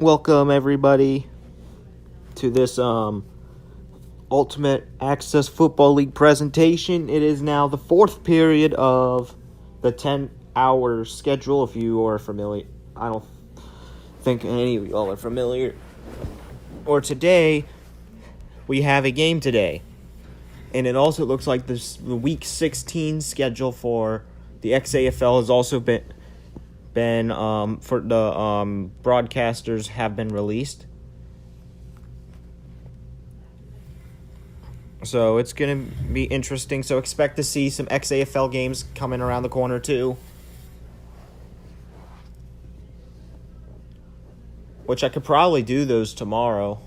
Welcome everybody to this Ultimate Access Football League presentation. It is now the fourth period of the 10-hour schedule. If you are familiar, I don't think any of y'all are familiar. Or today, we have a game today. And it also looks like the Week 16 schedule for the XAFL has also been for the broadcasters have been released. So it's going to be interesting. So expect to see some XAFL games coming around the corner too. Which I could probably do those tomorrow.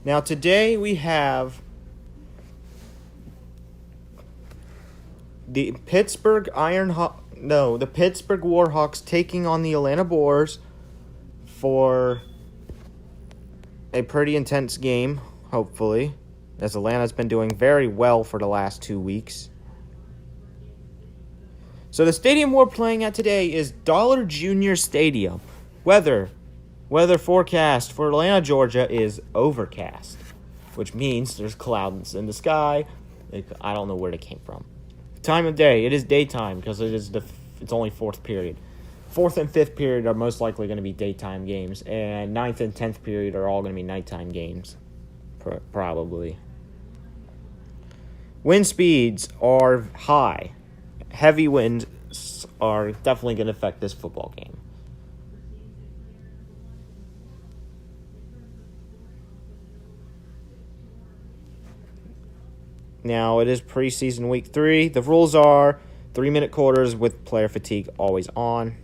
Now today we have the Pittsburgh Warhawks taking on the Atlanta Boars for a pretty intense game, hopefully, as Atlanta's been doing very well for the last 2 weeks. So the stadium we're playing at today is Dollar Junior Stadium. Weather forecast for Atlanta, Georgia is overcast, which means there's clouds in the sky. I don't know where they came from. Time of day, it is daytime because it's only fourth period. Fourth and fifth period are most likely going to be daytime games, and ninth and 10th period are all going to be nighttime games, probably. Wind speeds are high. Heavy winds are definitely going to affect this football game. Now, it is preseason week 3. The rules are 3-minute quarters with player fatigue always on.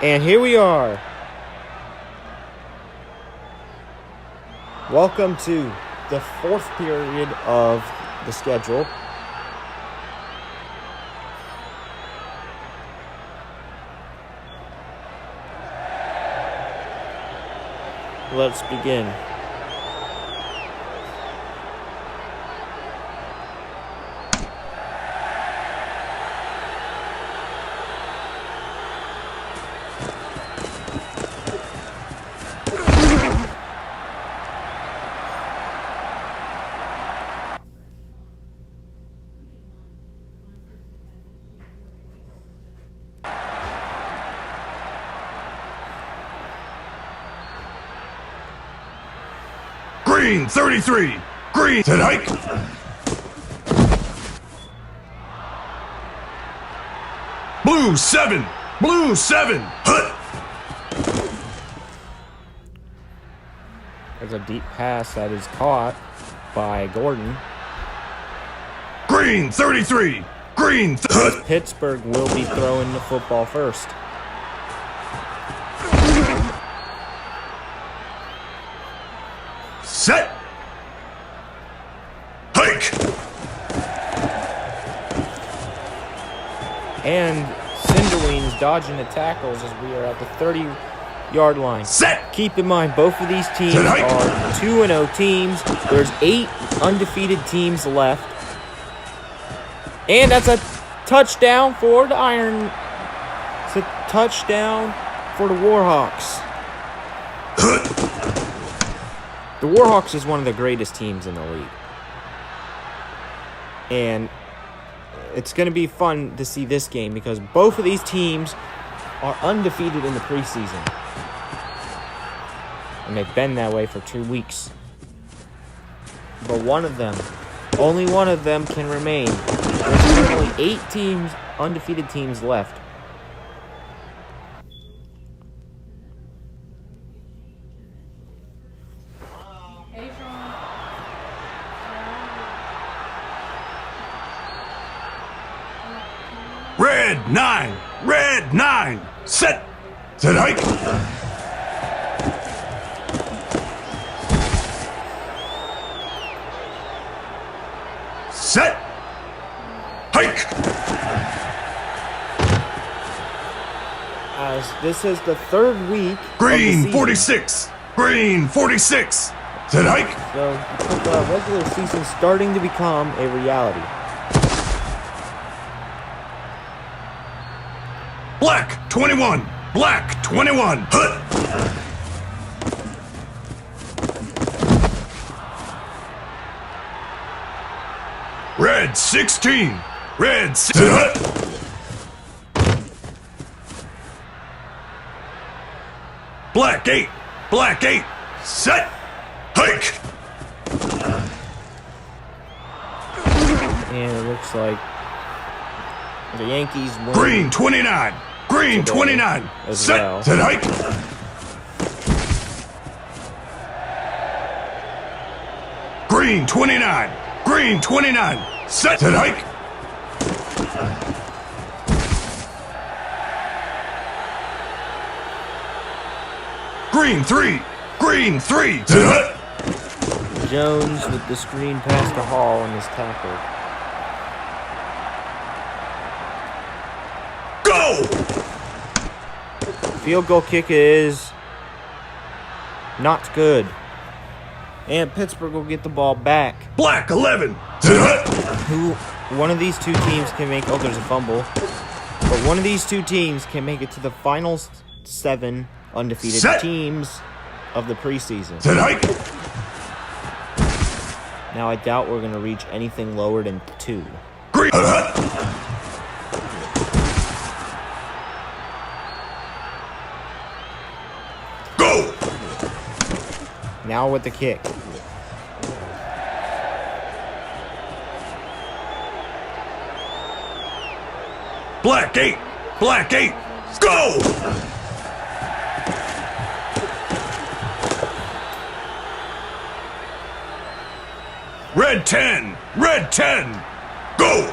And here we are. Welcome to the fourth period of the schedule. Let's begin. Green 33. Green to hike. Blue 7. Blue 7. Hut. There's a deep pass that is caught by Gordon. Green 33. Green. Pittsburgh will be throwing the football first. Set. Hike. And Cinderween's dodging the tackles as we are at the 30-yard line. Set. Keep in mind, both of these teams are 2-0 teams. There's 8 undefeated teams left. And that's a touchdown for the Iron. It's a touchdown for the Warhawks. The Warhawks is one of the greatest teams in the league. And it's going to be fun to see this game because both of these teams are undefeated in the preseason. And they've been that way for 2 weeks. But only one of them can remain. There's currently 8 undefeated teams left. Red 9. Red 9. Set. Set hike. Set. Hike. As this is the third week. Green 46. Green 46. Set hike. So the regular season starting to become a reality. Black 21. Black 21. Hut. Red 16. Red 6. Hut. Black 8. Black 8. Set. Hike. And it looks like the Yankees win. Green 29. Green 29. Set. Well. Set hike. Green 29. Green 29. Set. Set hike. Green 3. Green 3. Set hut. Jones with the screen pass to Hall and is tackled. Go! Field goal kick is not good. And Pittsburgh will get the ball back. Black 11. Set hut. One of these two teams can make... Oh, there's a fumble. But one of these two teams can make it to the final 7 undefeated teams of the preseason. Set hike. Now, I doubt we're going to reach anything lower than 2. Green. Go! Now with the kick. Black 8. Black 8. Go! Red 10. Red 10. Go!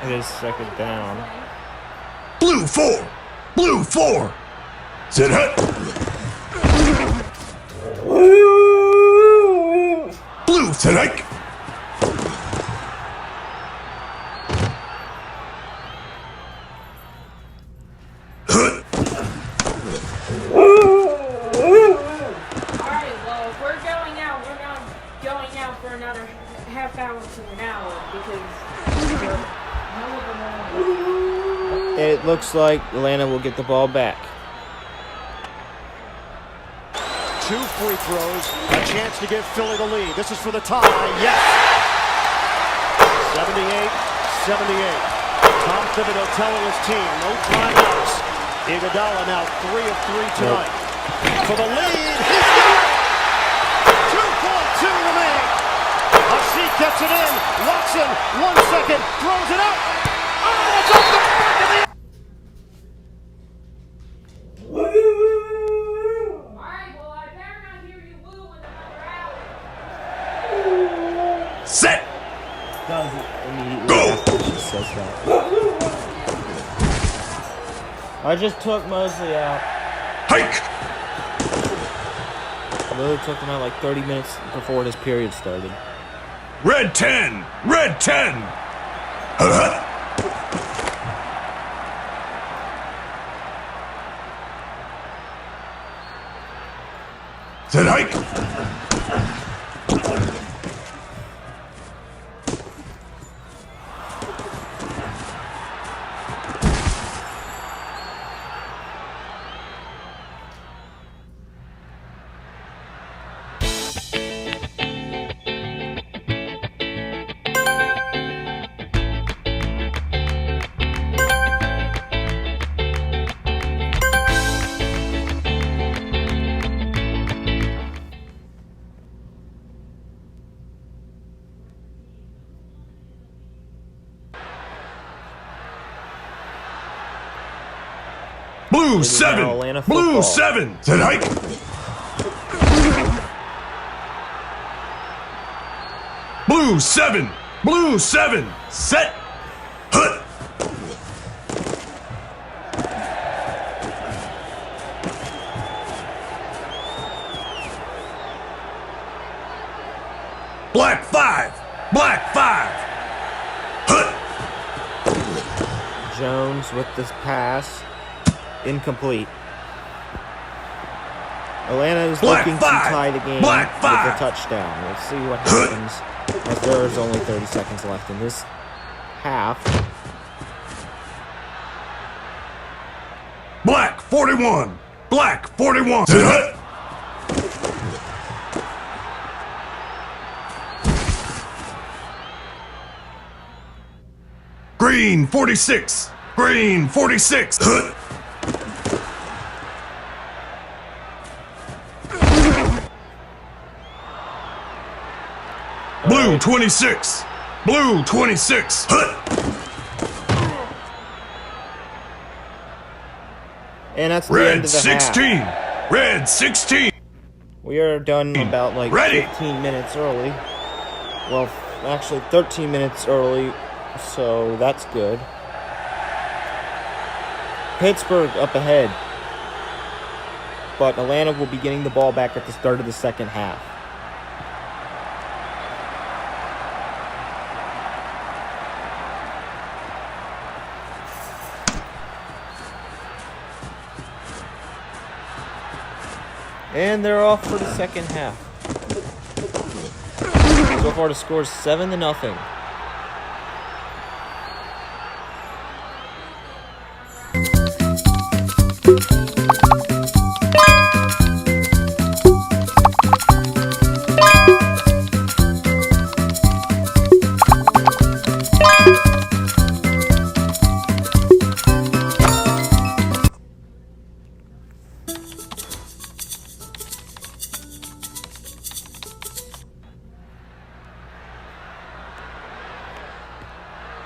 It is second down. Blue 4. Blue 4. Set hut. Blue set hike. It looks like Atlanta will get the ball back. 2 free throws, a chance to give Philly the lead. This is for the tie. Yes! 78-78. Tom Thibodeau telling his team, no timeouts. Iguodala now 3 of 3 tonight. For the lead, he's got it! 2.2 remain. Hasik gets it in. Watson, 1 second, throws it up. Oh, it's off the back of the... Set. Go. She says that. I just took Mosley out. Hike. I literally took him out like 30 minutes before this period started. Red 10. Red 10. Set hike. Blue 7. Blue 7. Set hike. Blue 7. Blue 7. Set. Hut. Black 5. Black 5. Hut. Jones with this pass. Incomplete. Atlanta is Black looking five. to tie the game Black with five. a touchdown. Let's see what happens as there is only 30 seconds left in this half. Black 41. Black 41. Green 46. Green 46. Blue 26. Blue 26. And that's the end Red of the 16. half. Red 16. We are done about like Ready. 15 minutes early. Well, actually 13 minutes early, so that's good. Pittsburgh up ahead. But Atlanta will be getting the ball back at the start of the second half. And they're off for the second half. So far the score is 7-0.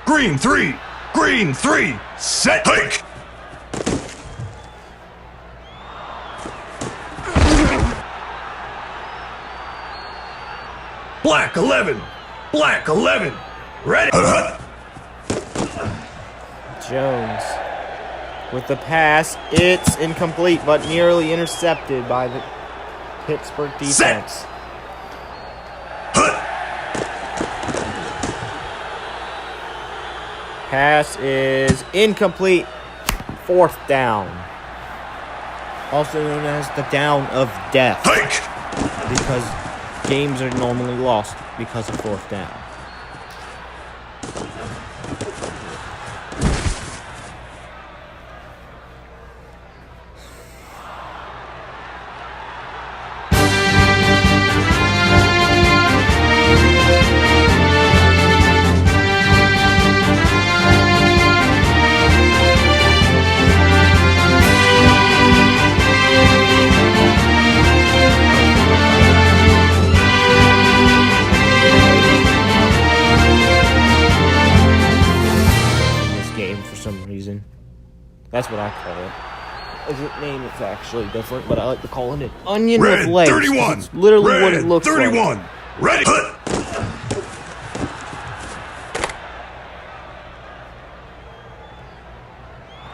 Green 3. Green 3. Set. Hike. Black 11. Black 11. Ready. Jones with the pass. It's incomplete, but nearly intercepted by the Pittsburgh defense. Pass is incomplete. Fourth down. Also known as the down of death. Hike. Because games are normally lost because of fourth down. That's what I call it. As a name, it's actually different, but I like to call it an onion Red with legs. 31. It's literally Red what it looks 31. like. Ready.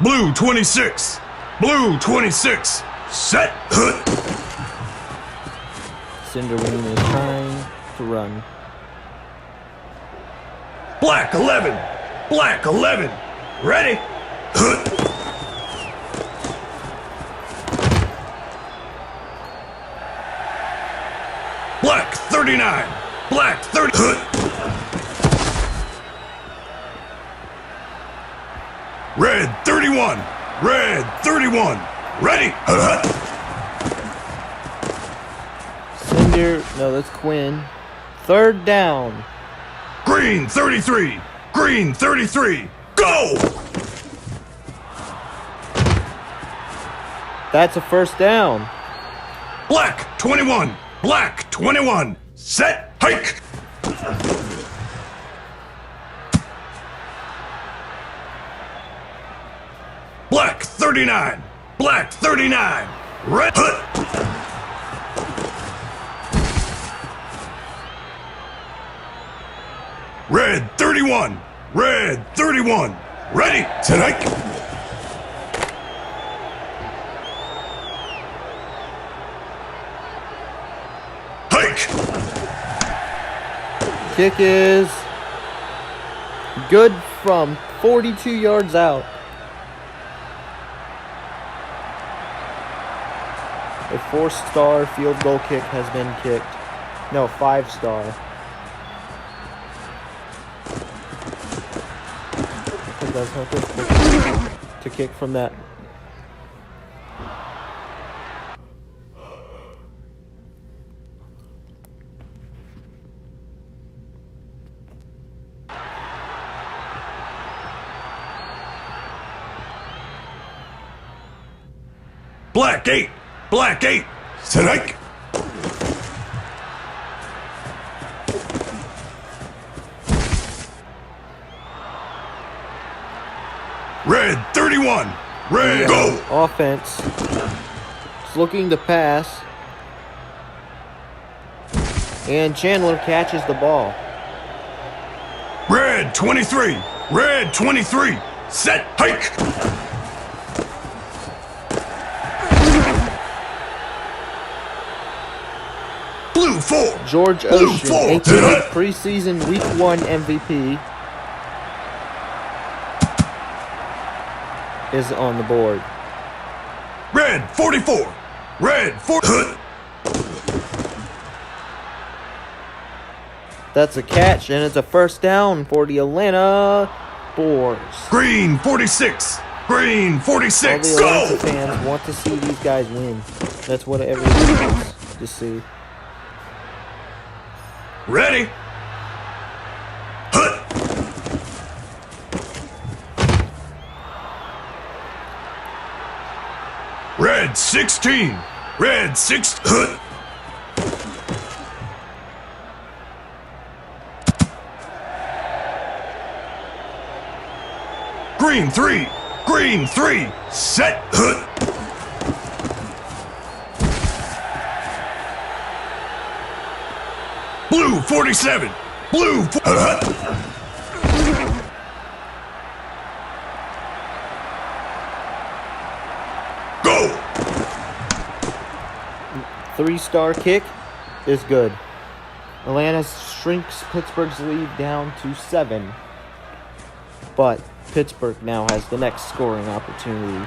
Blue 26. Blue 26. Set. Cinderween is trying to run. Black 11. Black 11. Ready. Black 39. Black 30. Red 31. Red 31. Ready. Cinder, no, that's Quinn. Third down. Green 33. Green 33. Go. That's a first down. Black 21. Black 21. Set. Hike. Black 39. Black 39. Red. Red 31. Red 31. Ready. Tonight. Kick is good from 42 yards out. A 4-star field goal kick has been kicked. No, 5-star. Because that's not difficult to kick from that. Black 8. Black 8. Strike. Red 31. Red go. Offense. It's looking to pass. And Chandler catches the ball. Red 23. Red 23. Set. Hike. Blue 4. George Blue Ocean, 4. aka preseason week 1 MVP, is on the board. Red 44. Red 4. That's a catch, and it's a first down for the Atlanta Boars. Green 46. Green All 46. the Atlanta Go. fans want to see these guys win. That's what everyone wants to see. Ready. Hut. Red 16. Red 6. Hut. Green 3. Green 3. Set. Hut. Blue 47. Blue. Go. 3-star kick is good. Atlanta shrinks Pittsburgh's lead down to 7. But Pittsburgh now has the next scoring opportunity.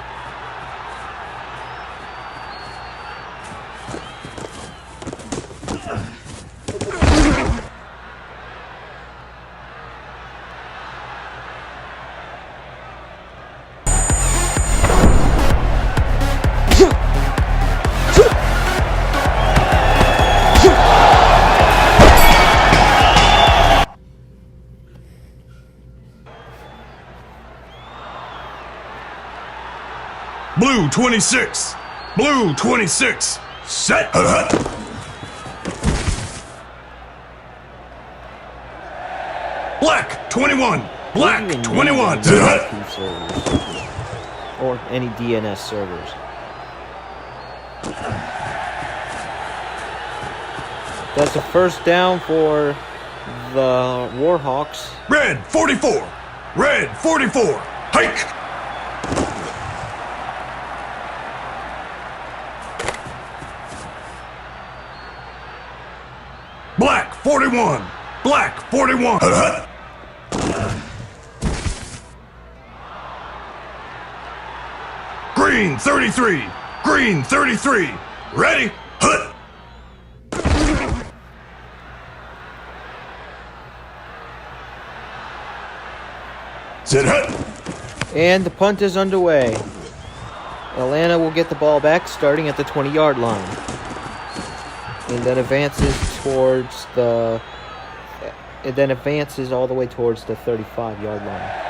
Blue 26. Blue 26. Set. Black 21. Black 21. Or any DNS servers. That's a first down for the Warhawks. Red 44. Red 44. Hike. Black 41. Black 41. Green 33. Green 33. Ready? Hut. Sit hut. And the punt is underway. Atlanta will get the ball back starting at the 20-yard line. And then advances all the way towards the 35-yard line.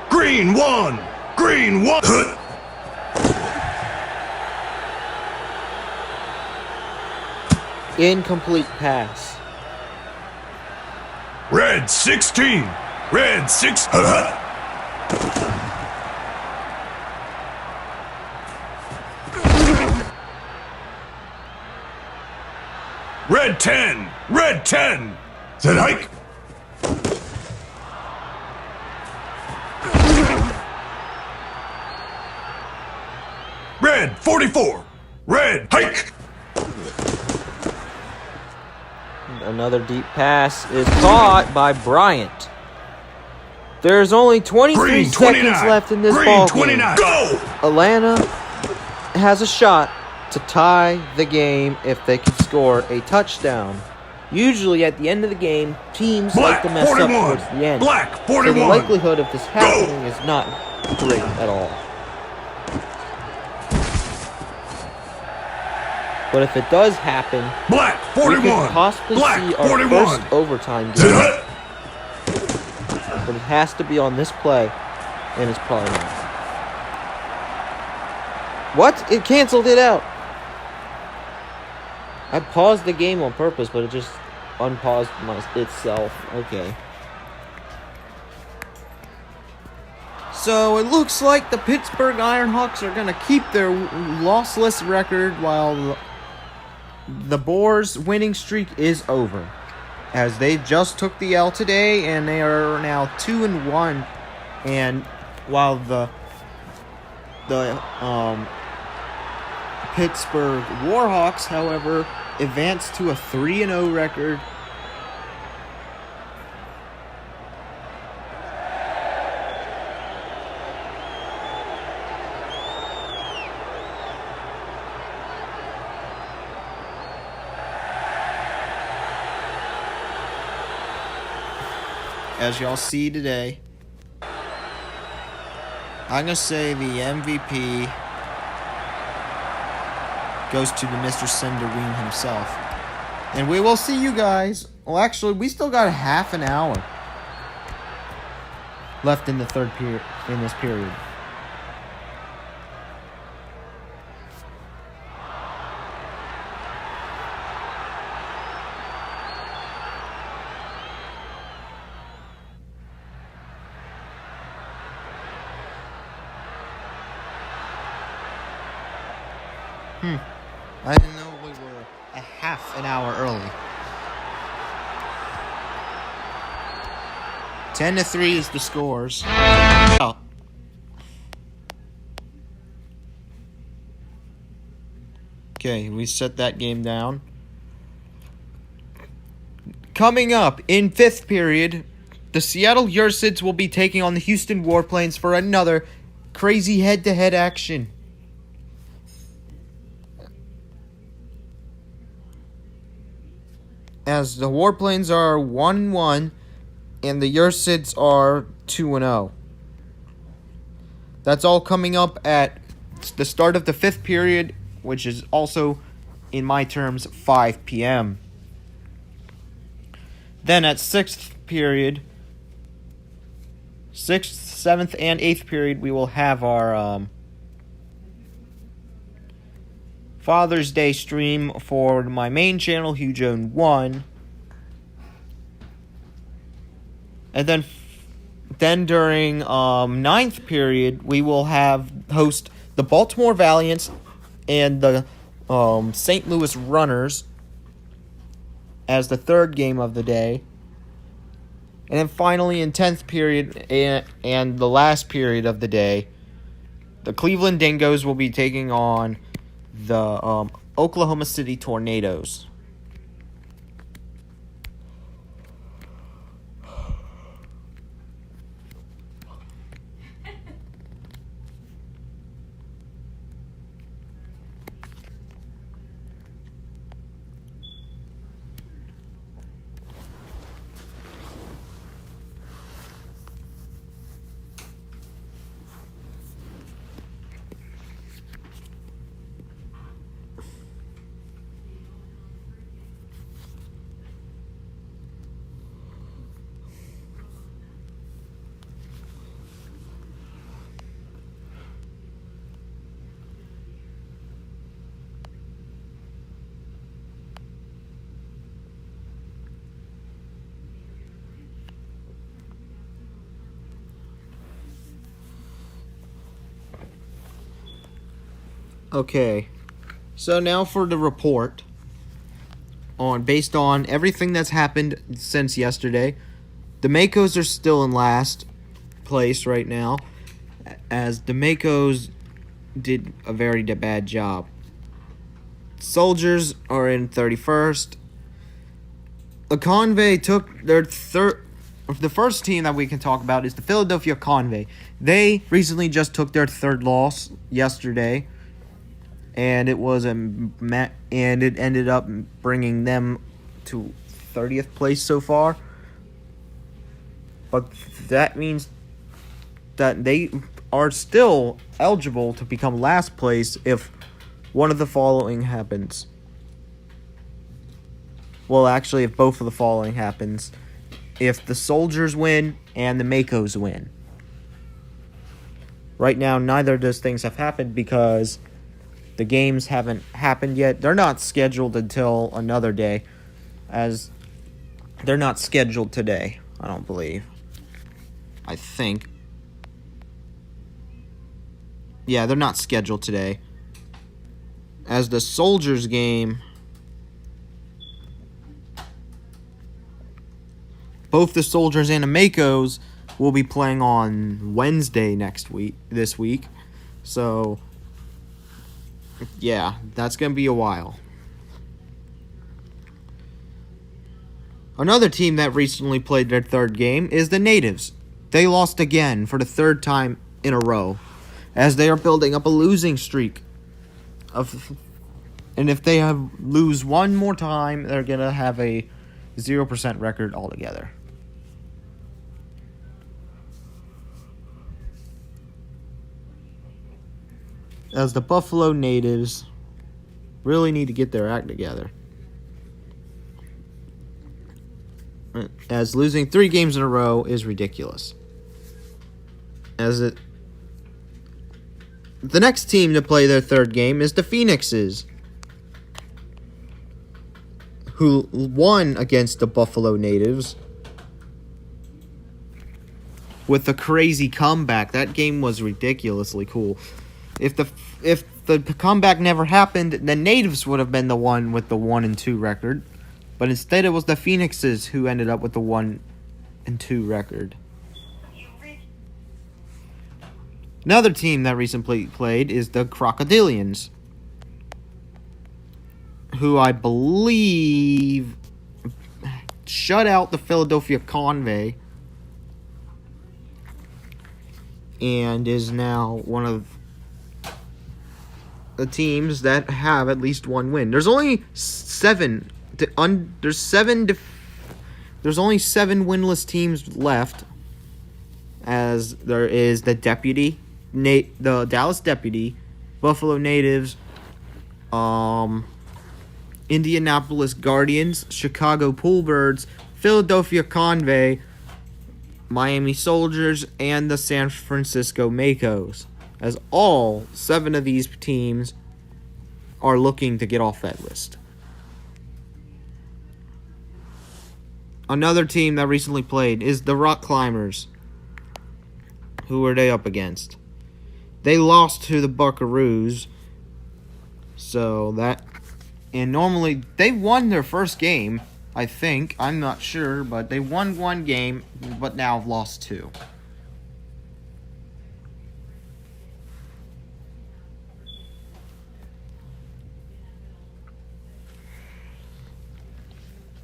Green 1. Green 1. Hut. Incomplete pass. Red 16. Red 6. Red 10. Red 10. Set hike. Red 44. Red hike. Another deep pass is caught by Bryant. There's only 23 Green seconds 29. left in this Green ball 29. game. Go. Atlanta has a shot to tie the game if they can score a touchdown. Usually at the end of the game, teams like Black to mess 41. up towards the end. Black So 41. the likelihood of this happening is not great at all. But if it does happen, Black we 41. could possibly Black see our 41. first overtime Set game. hike. But it has to be on this play, and it's probably not. What? It canceled it out. I paused the game on purpose, but it just unpaused itself. Okay. So it looks like the Pittsburgh Ironhawks are going to keep their lossless record while the Boars' winning streak is over. As they just took the L today, and they are now 2-1. And while the Pittsburgh Warhawks, however, advanced to a 3-0 record. As y'all see today, I'm going to say the MVP goes to the Mr. Cinderween himself. And we will see you guys. Well, actually, we still got a half an hour left in the third period, in this period. I didn't know we were a half an hour early. 10-3 is the scores. Oh. Okay, we set that game down. Coming up in fifth period, the Seattle Ursids will be taking on the Houston Warplanes for another crazy head-to-head action. As the Warplanes are 1-1 and the Ursids are 2-0. That's all coming up at the start of the fifth period, which is also, in my terms, 5 p.m. Then at sixth period, 6th, 7th, and 8th period, we will have our Father's Day stream for my main channel, HughJone1. And then during 9th period, we will host the Baltimore Valiants and the St. Louis Runners as the third game of the day. And then finally in 10th period and the last period of the day, the Cleveland Dingoes will be taking on the Oklahoma City Tornadoes. Okay, so now for the report. Based on everything that's happened since yesterday, the Makos are still in last place right now, as the Makos did a very bad job. Soldiers are in 31st. The Convey took their third. The first team that we can talk about is the Philadelphia Convey. They recently just took their third loss yesterday, and it ended up bringing them to 30th place so far. But that means that they are still eligible to become last place if one of the following happens. Well, actually, if both of the following happens. If the Soldiers win and the Makos win. Right now, neither of those things have happened because the games haven't happened yet. They're not scheduled until another day, as they're not scheduled today, I don't believe. I think. Yeah, they're not scheduled today. As the Soldiers game, both the Soldiers and the Makos will be playing on Wednesday this week. So, yeah, that's going to be a while. Another team that recently played their third game is the Natives. They lost again for the third time in a row, as they are building up a losing streak. And if they lose one more time, they're going to have a 0% record altogether. As the Buffalo Natives really need to get their act together. As losing 3 games in a row is ridiculous. The next team to play their third game is the Phoenixes, who won against the Buffalo Natives with a crazy comeback. That game was ridiculously cool. If the comeback never happened, the Natives would have been the one with the 1-2 record, but instead it was the Phoenixes who ended up with the 1-2 record. Another team that recently played is the Crocodilians, who I believe shut out the Philadelphia Convey and is now one of the teams that have at least one win. There's only 7 winless teams left, as there is the the Dallas Deputy, Buffalo Natives, Indianapolis Guardians, Chicago Poolbirds, Philadelphia Convey, Miami Soldiers, and the San Francisco Makos, as all 7 of these teams are looking to get off that list. Another team that recently played is the Rock Climbers. Who were they up against? They lost to the Buckaroos. And normally they won their first game, I think. I'm not sure, but they won 1 game, but now have lost 2.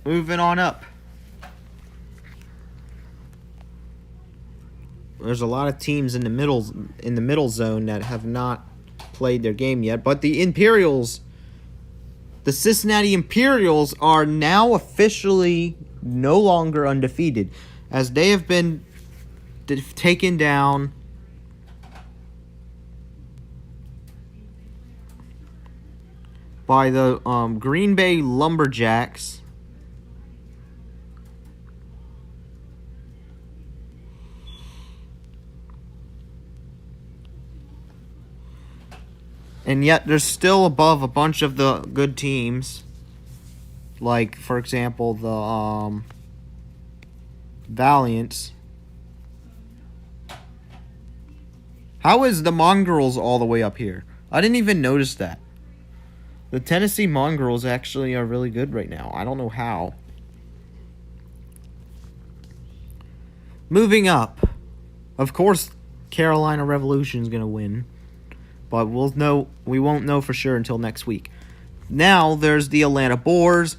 Moving on up. There's a lot of teams in the middle zone that have not played their game yet, but the Cincinnati Imperials are now officially no longer undefeated, as they have been taken down by the Green Bay Lumberjacks. And yet they're still above a bunch of the good teams. Like, for example, the Valiants. How is the Mongrels all the way up here? I didn't even notice that. The Tennessee Mongrels actually are really good right now. I don't know how. Moving up. Of course, Carolina Revolution is going to win. But we won't know for sure until next week. Now, there's the Atlanta Boars,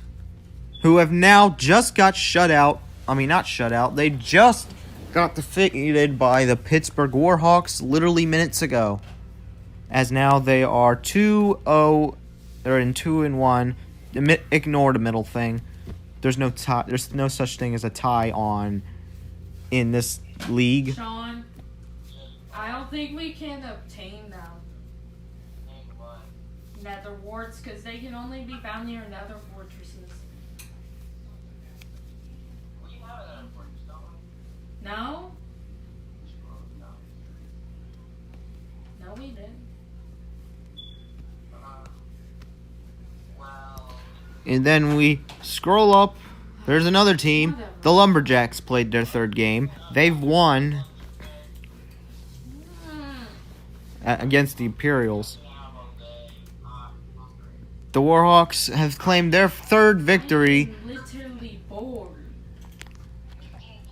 who have now just got shut out. I mean, not shut out. They just got defeated by the Pittsburgh Warhawks literally minutes ago. As now they are 2-0. They're in 2-1. Ignore the middle thing. There's no tie. There's no such thing as a tie in this league. Sean, I don't think we can obtain them. Nether warts, because they can only be found near nether fortresses. No? No, we didn't. And then we scroll up. There's another team. The Lumberjacks played their third game. They've won against the Imperials. The Warhawks have claimed their third victory, I'm literally bored.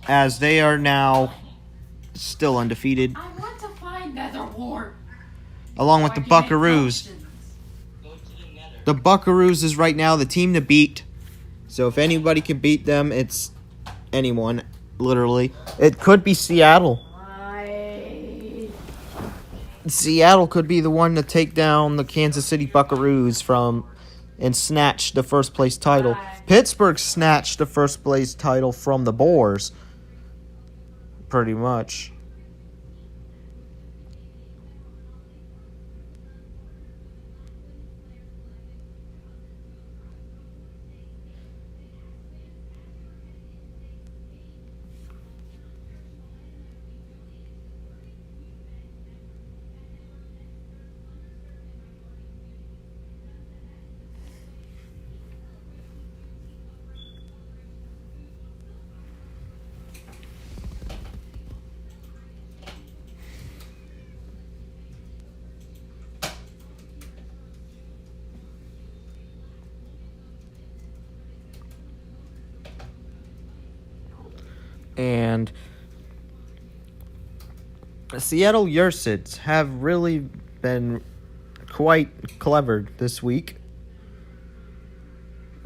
as they are now still undefeated, I want to find nether wart. along with the Buckaroos. The Buckaroos is right now the team to beat. So if anybody can beat them, it's anyone, literally. It could be Seattle. Seattle could be the one to take down the Kansas City Buckaroos and snatch the first place title. Pittsburgh snatched the first place title from the Boars, pretty much. And Seattle Yersids have really been quite clever this week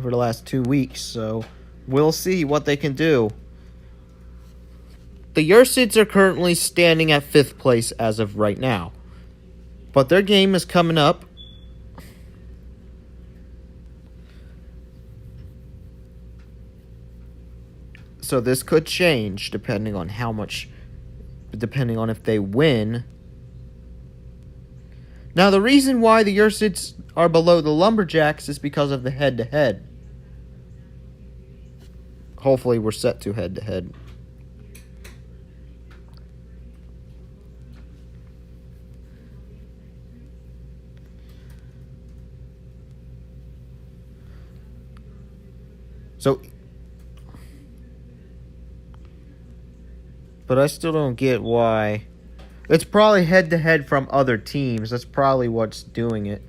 for the last 2 weeks, so we'll see what they can do. The Yersids are currently standing at 5th place as of right now, but their game is coming up. So this could change depending on if they win. Now, the reason why the Yersids are below the Lumberjacks is because of the head-to-head. Hopefully, we're set to head-to-head. But I still don't get why. It's probably head-to-head from other teams. That's probably what's doing it.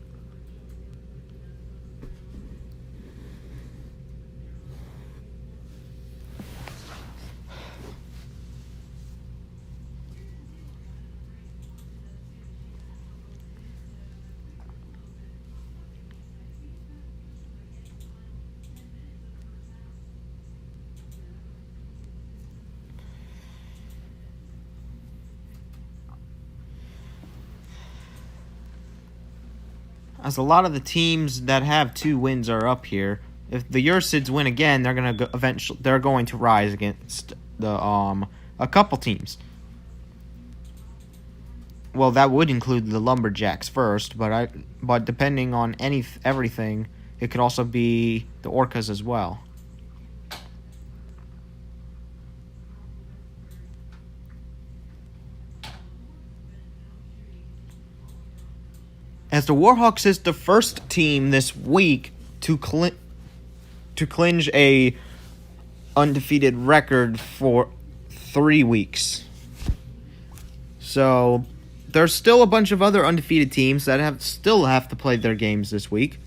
As a lot of the teams that have 2 wins are up here. If the Yersids win again, they're going to rise against the a couple teams. Well, that would include the Lumberjacks first, but depending on everything, it could also be the Orcas as well. As the Warhawks is the first team this week to clinch a undefeated record for 3 weeks. So there's still a bunch of other undefeated teams that still have to play their games this week,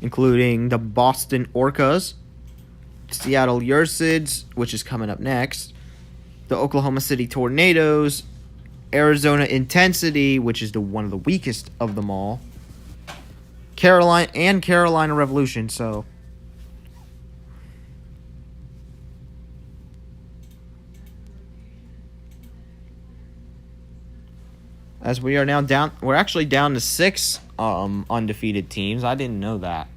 including the Boston Orcas, Seattle Ursids, which is coming up next, the Oklahoma City Tornadoes, Arizona Intensity, which is one of the weakest of them all, Carolina Revolution. So as we are now down, we're actually down to 6 undefeated teams. I didn't know that.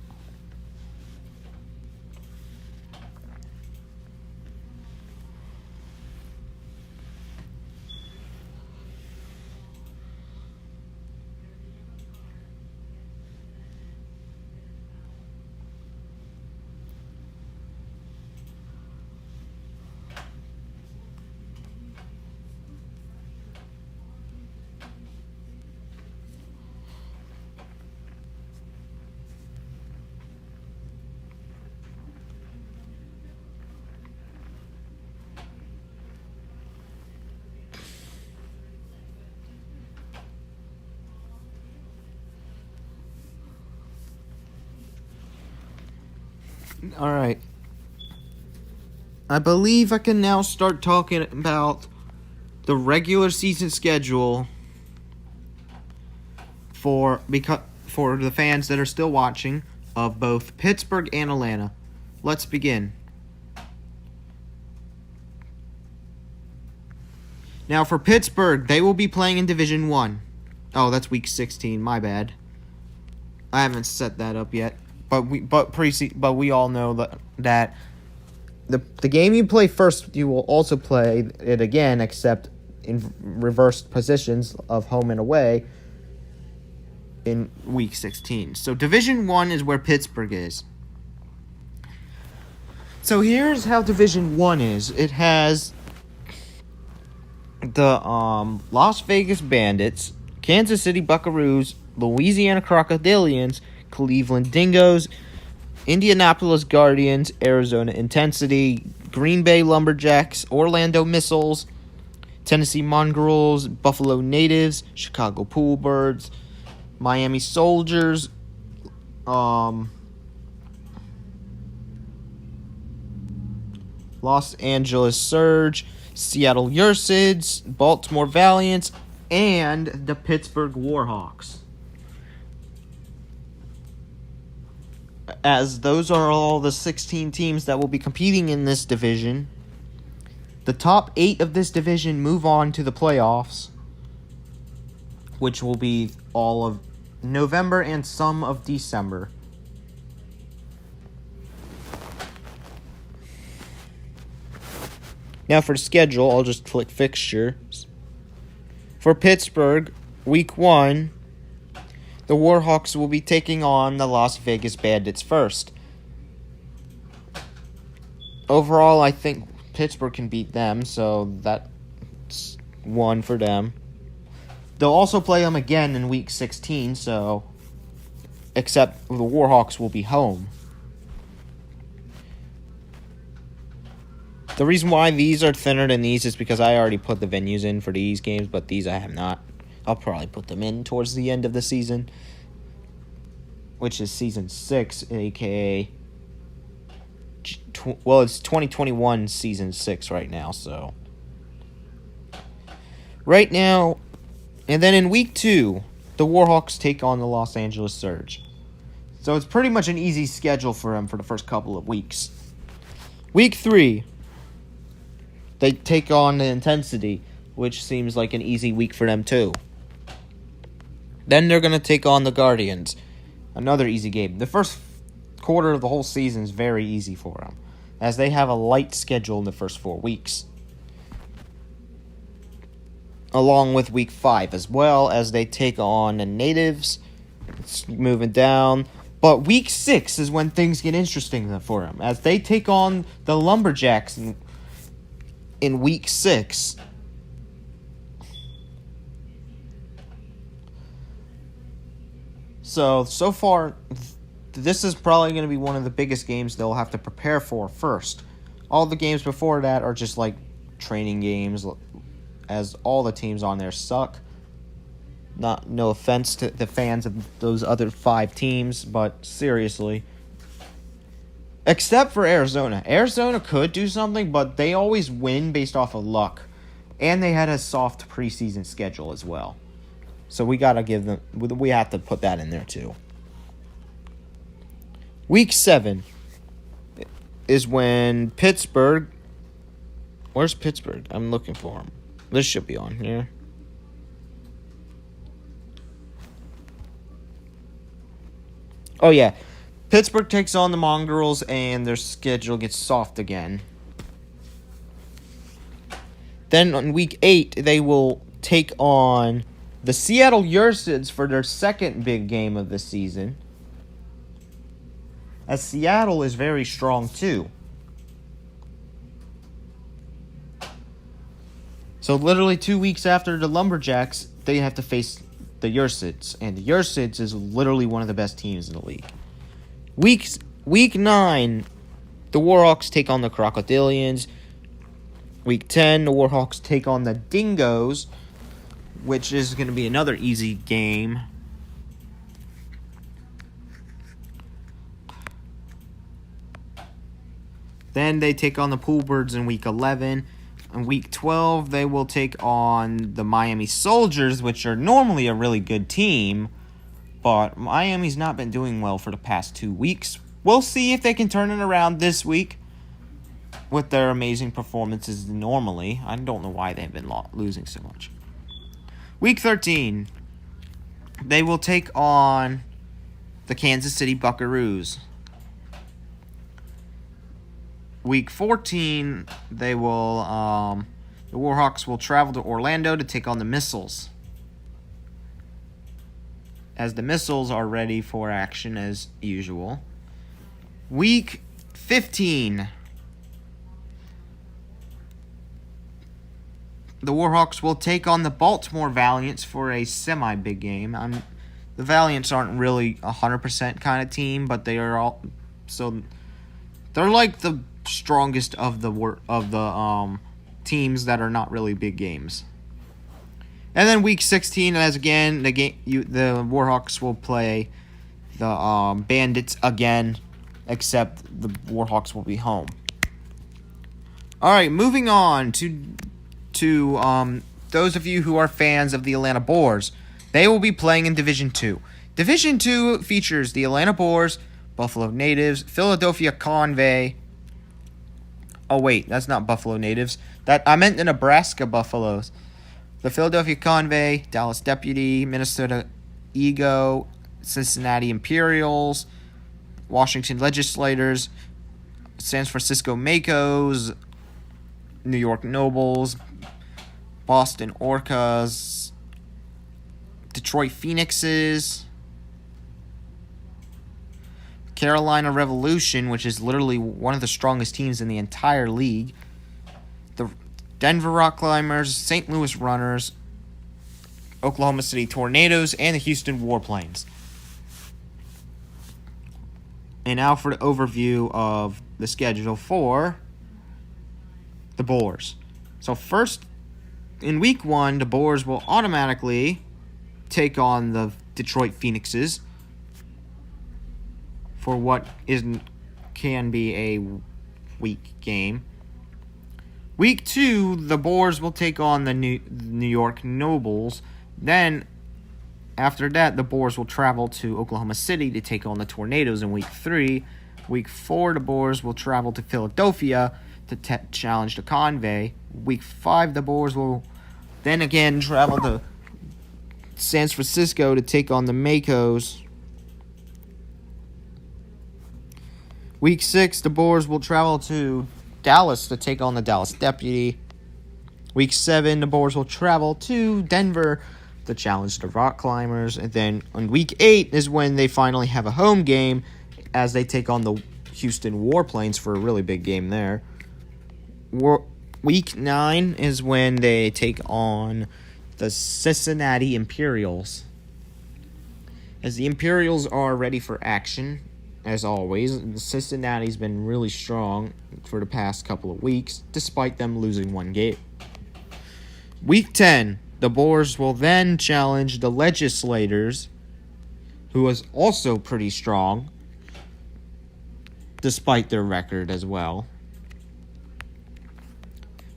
All right. I believe I can now start talking about the regular season schedule for the fans that are still watching of both Pittsburgh and Atlanta. Let's begin. Now for Pittsburgh, they will be playing in Division 1. Oh, that's week 16, my bad. I haven't set that up yet. But we all know that the game you play first, you will also play it again, except in reversed positions of home and away in week 16. So Division 1 is where Pittsburgh is. So here's how Division 1 is. It has the Las Vegas Bandits, Kansas City Buckaroos, Louisiana Crocodilians, Cleveland Dingoes, Indianapolis Guardians, Arizona Intensity, Green Bay Lumberjacks, Orlando Missiles, Tennessee Mongrels, Buffalo Natives, Chicago Poolbirds, Miami Soldiers, Los Angeles Surge, Seattle Ursids, Baltimore Valiants, and the Pittsburgh Warhawks. As those are all the 16 teams that will be competing in this division, the top 8 of this division move on to the playoffs, which will be all of November and some of December. Now for the schedule, I'll just click fixtures. For Pittsburgh, week 1, the Warhawks will be taking on the Las Vegas Bandits first. Overall, I think Pittsburgh can beat them, so that's 1 for them. They'll also play them again in week 16, so except the Warhawks will be home. The reason why these are thinner than these is because I already put the venues in for these games, but these I have not. I'll probably put them in towards the end of the season, which is season 6, aka it's 2021 season 6 right now, so right now, and then in week 2, the Warhawks take on the Los Angeles Surge. So it's pretty much an easy schedule for them for the first couple of weeks. Week 3, they take on the Intensity, which seems like an easy week for them too. Then they're going to take on the Guardians. Another easy game. The first quarter of the whole season is very easy for them, as they have a light schedule in the first 4 weeks. Along with week 5, as well as they take on the Natives. It's moving down. But week 6 is when things get interesting for them, as they take on the Lumberjacks in week 6. So far, this is probably going to be one of the biggest games they'll have to prepare for first. All the games before that are just like training games, as all the teams on there suck. No offense to the fans of those other 5 teams, but seriously. Except for Arizona. Arizona could do something, but they always win based off of luck. And they had a soft preseason schedule as well. So we got to give them... We have to put that in there too. Week 7 is when Pittsburgh... Where's Pittsburgh? I'm looking for them. This should be on here. Oh, yeah. Pittsburgh takes on the Mongrels, and their schedule gets soft again. Then on week 8, they will take on the Seattle Ursids for their second big game of the season. As Seattle is very strong, too. So literally 2 weeks after the Lumberjacks, they have to face the Ursids. And the Ursids is literally one of the best teams in the league. Week 9, the Warhawks take on the Crocodilians. Week 10, the Warhawks take on the Dingoes, which is going to be another easy game. Then they take on the Poolbirds in week 11. In week 12, they will take on the Miami Soldiers, which are normally a really good team. But Miami's not been doing well for the past 2 weeks. We'll see if they can turn it around this week with their amazing performances normally. I don't know why they've been losing so much. Week 13, they will take on the Kansas City Buckaroos. Week 14, they will the Warhawks will travel to Orlando to take on the Missiles, as the Missiles are ready for action as usual. Week 15, the Warhawks will take on the Baltimore Valiants for a semi-big game. The Valiants aren't really 100% kind of team, but they are all they're like the strongest of the teams that are not really big games. And then week 16, as again, the Warhawks will play the Bandits again, except the Warhawks will be home. All right, moving on to those of you who are fans of the Atlanta Boars. They will be playing in Division 2. Division 2 features the Atlanta Boars, Buffalo Natives, Philadelphia Convey. Oh wait, that's not Buffalo Natives. I meant the Nebraska Buffaloes. The Philadelphia Convey, Dallas Deputy, Minnesota Ego, Cincinnati Imperials, Washington Legislators, San Francisco Makos, New York Nobles, Boston Orcas, Detroit Phoenixes, Carolina Revolution, which is literally one of the strongest teams in the entire league, the Denver Rock Climbers, St. Louis Runners, Oklahoma City Tornadoes, and the Houston Warplanes. And now for the overview of the schedule for the Boars. So first, in week 1, the Boars will automatically take on the Detroit Phoenixes for what can be a weak game. Week 2, the Boars will take on the New York Nobles. Then, after that, the Boars will travel to Oklahoma City to take on the Tornadoes in week 3. Week 4, the Boars will travel to Philadelphia to challenge the Convey. Week 5, the Boars will then again travel to San Francisco to take on the Makos. Week 6, the Boars will travel to Dallas to take on the Dallas Deputy. Week 7, the Boars will travel to Denver to challenge the Rock Climbers. And then on week 8 is when they finally have a home game as they take on the Houston Warplanes for a really big game there. Week 9 is when they take on the Cincinnati Imperials. As the Imperials are ready for action, as always, Cincinnati's been really strong for the past couple of weeks, despite them losing one game. Week 10, The Boars will then challenge the Legislators, who is also pretty strong, despite their record as well.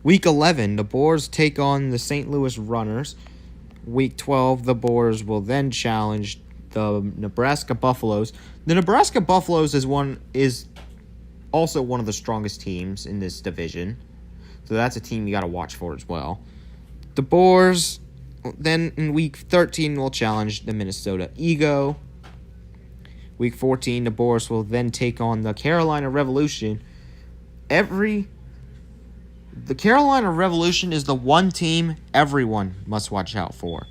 Week 11, the Boars take on the St. Louis Runners. Week 12, the Boars will then challenge the Nebraska Buffaloes. The Nebraska Buffaloes is also one of the strongest teams in this division. So that's a team you got to watch for as well. The Boars, then in Week 13, will challenge the Minnesota Ego. Week 14, the Boars will then take on the Carolina Revolution. The Carolina Revolution is the one team everyone must watch out for.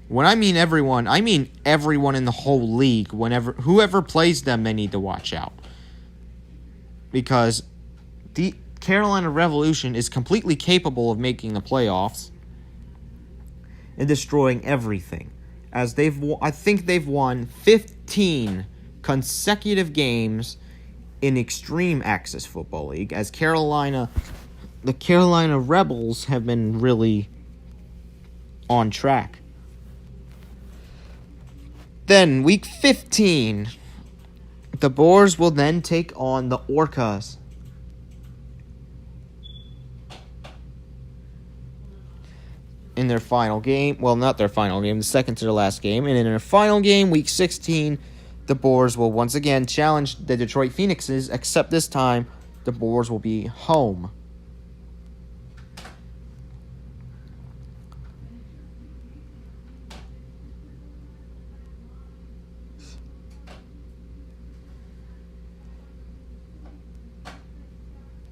When I mean everyone in the whole league. Whoever plays them, they need to watch out. Because the Carolina Revolution is completely capable of making the playoffs and destroying everything. As I think they've won 15 consecutive games in Extreme Access Football League, as the Carolina Rebels have been really on track. Then, Week 15, the Boars will then take on the Orcas. In their final game, well, not their final game, the second to their last game. And in their final game, Week 16, the Boars will once again challenge the Detroit Phoenixes, except this time, the Boars will be home.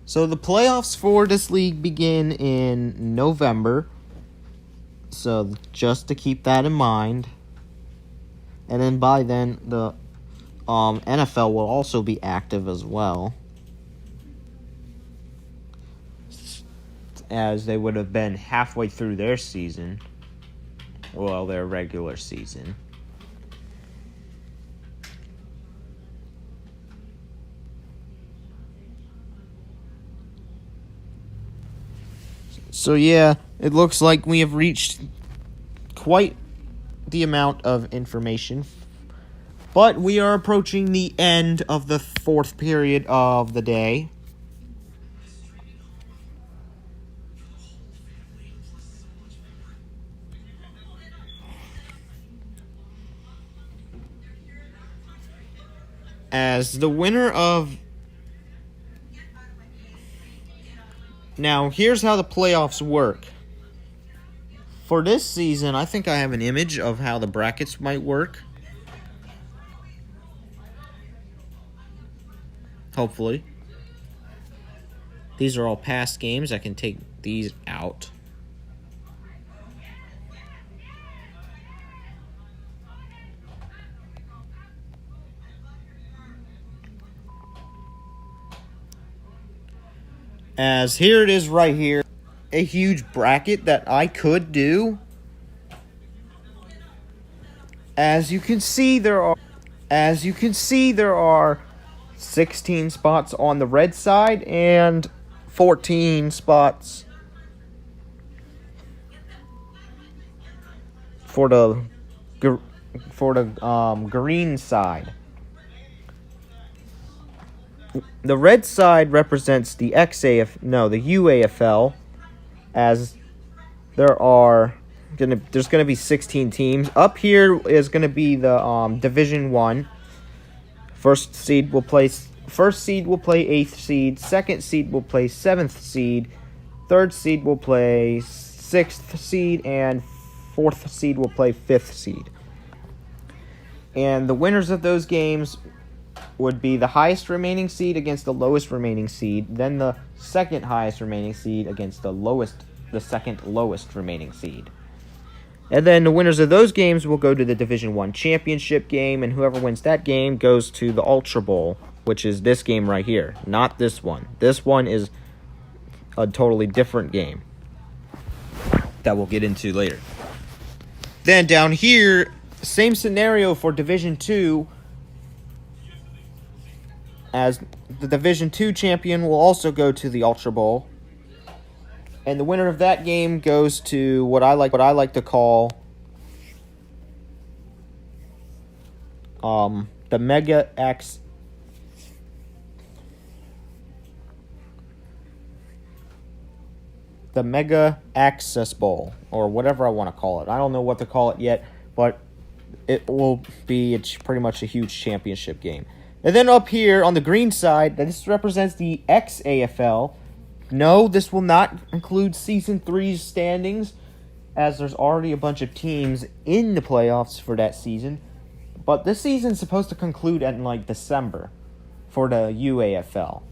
So the playoffs for this league begin in November. So just to keep that in mind. And then by then, the NFL will also be active as well, as they would have been halfway through their season. Well, their regular season. So yeah, it looks like we have reached quite the amount of information. But we are approaching the end of the fourth period of the day. As the winner of... Now, here's how the playoffs work. For this season, I think I have an image of how the brackets might work. Hopefully. These are all past games. I can take these out. As here it is right here. A huge bracket that I could do. As you can see, there are 16 spots on the red side and 14 spots for the green side. The red side represents the UAFL, as there's going to be 16 teams. Up here is going to be the Division 1. First seed will play 8th seed. Second seed will play 7th seed. Third seed will play 6th seed. And fourth seed will play 5th seed. And the winners of those games would be the highest remaining seed against the lowest remaining seed. Then the second highest remaining seed against the second lowest remaining seed. And then the winners of those games will go to the Division 1 championship game, and whoever wins that game goes to the Ultra Bowl, which is this game right here, not this one. This one is a totally different game that we'll get into later. Then down here, same scenario for Division 2, as the Division 2 champion will also go to the Ultra Bowl. And the winner of that game goes to what I like to call the Mega Access Bowl, or whatever I want to call it. I don't know what to call it yet, but it's pretty much a huge championship game. And then up here on the green side, this represents the XAFL. No, this will not include Season 3's standings, as there's already a bunch of teams in the playoffs for that season. But this season's supposed to conclude in like December for the UAFL.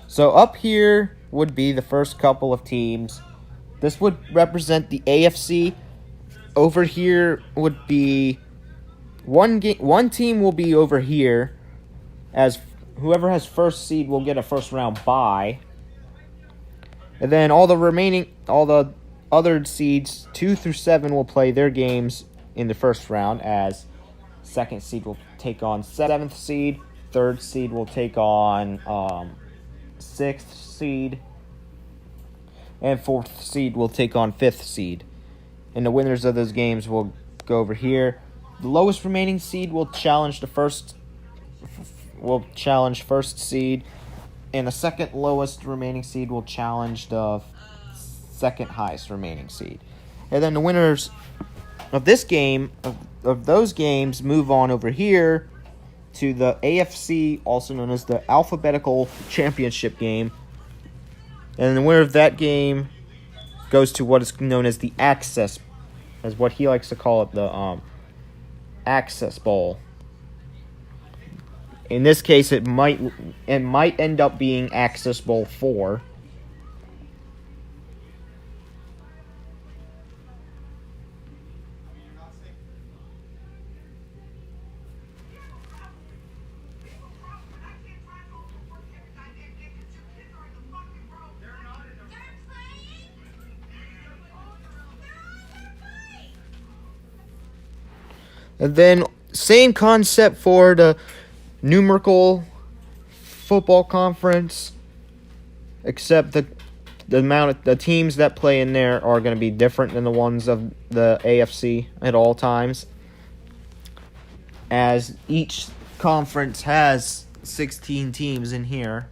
So up here would be the first couple of teams. This would represent the AFC. Over here would be one team will be over here, as whoever has first seed will get a first round bye. And then all the other seeds 2 through 7 will play their games in the first round, as second seed will take on 7th seed, third seed will take on 6th seed, and 4th seed will take on 5th seed. And the winners of those games will go over here. The lowest remaining seed will challenge first seed, and the second lowest remaining seed will challenge the second highest remaining seed. And then the winners of this game, of those games, move on over here to the AFC, also known as the Alphabetical Championship game. And the winner of that game goes to what is known as the Access, as what he likes to call it, the Access Bowl. In this case, it might end up being Access Bowl 4. And then, same concept for the numerical football conference, except the amount of the teams that play in there are going to be different than the ones of the AFC at all times, as each conference has 16 teams in here.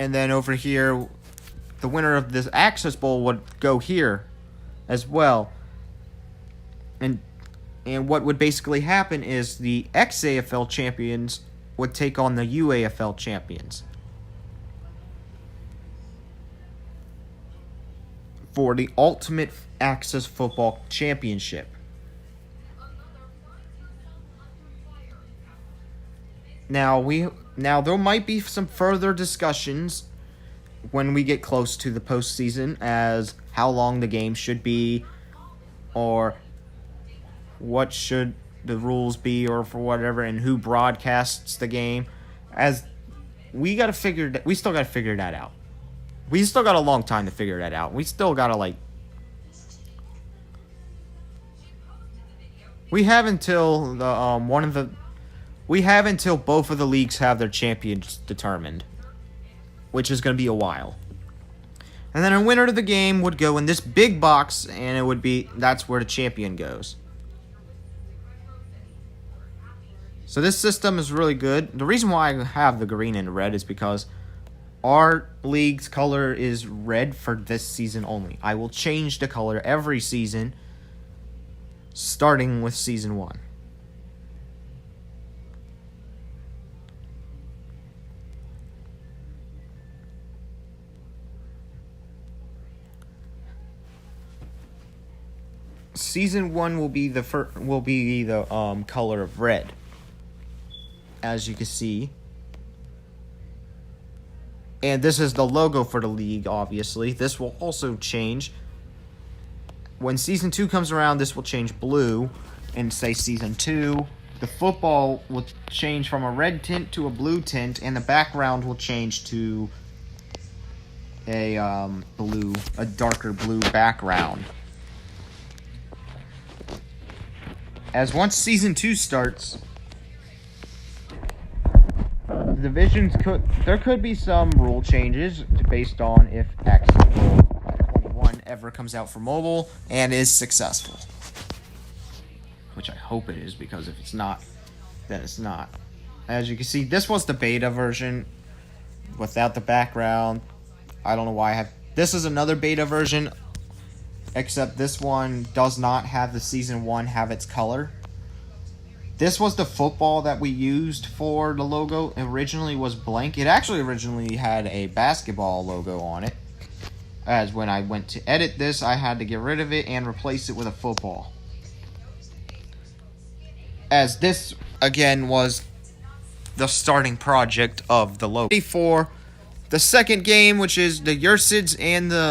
And then over here, the winner of this Access Bowl would go here as well. And what would basically happen is the XAFL champions would take on the UAFL champions for the Ultimate Access Football Championship. Now there might be some further discussions when we get close to the postseason, as how long the game should be, or what should the rules be, or for whatever, and who broadcasts the game. As we still got to figure that out. We still got a long time to figure that out. We still got to we have until both of the leagues have their champions determined, which is going to be a while. And then a winner of the game would go in this big box, and that's where the champion goes. So this system is really good. The reason why I have the green and red is because our league's color is red for this season only. I will change the color every season, starting with Season 1. Season 1 will be the color of red, as you can see. And this is the logo for the league, obviously. This will also change. When Season 2 comes around, this will change blue and say Season 2. The football will change from a red tint to a blue tint, and the background will change to a darker blue background. As once Season 2 starts, the divisions there could be some rule changes based on if X21 ever comes out for mobile and is successful. Which I hope it is, because if it's not, then it's not. As you can see, this was the beta version without the background. I don't know why I have... This is another beta version, except this one does not have the Season 1 have its color. This was the football that we used for the logo. Originally was blank. It actually originally had a basketball logo on it. As when I went to edit this, I had to get rid of it and replace it with a football. As this, again, was the starting project of the logo. For the second game, which is the Yersids and the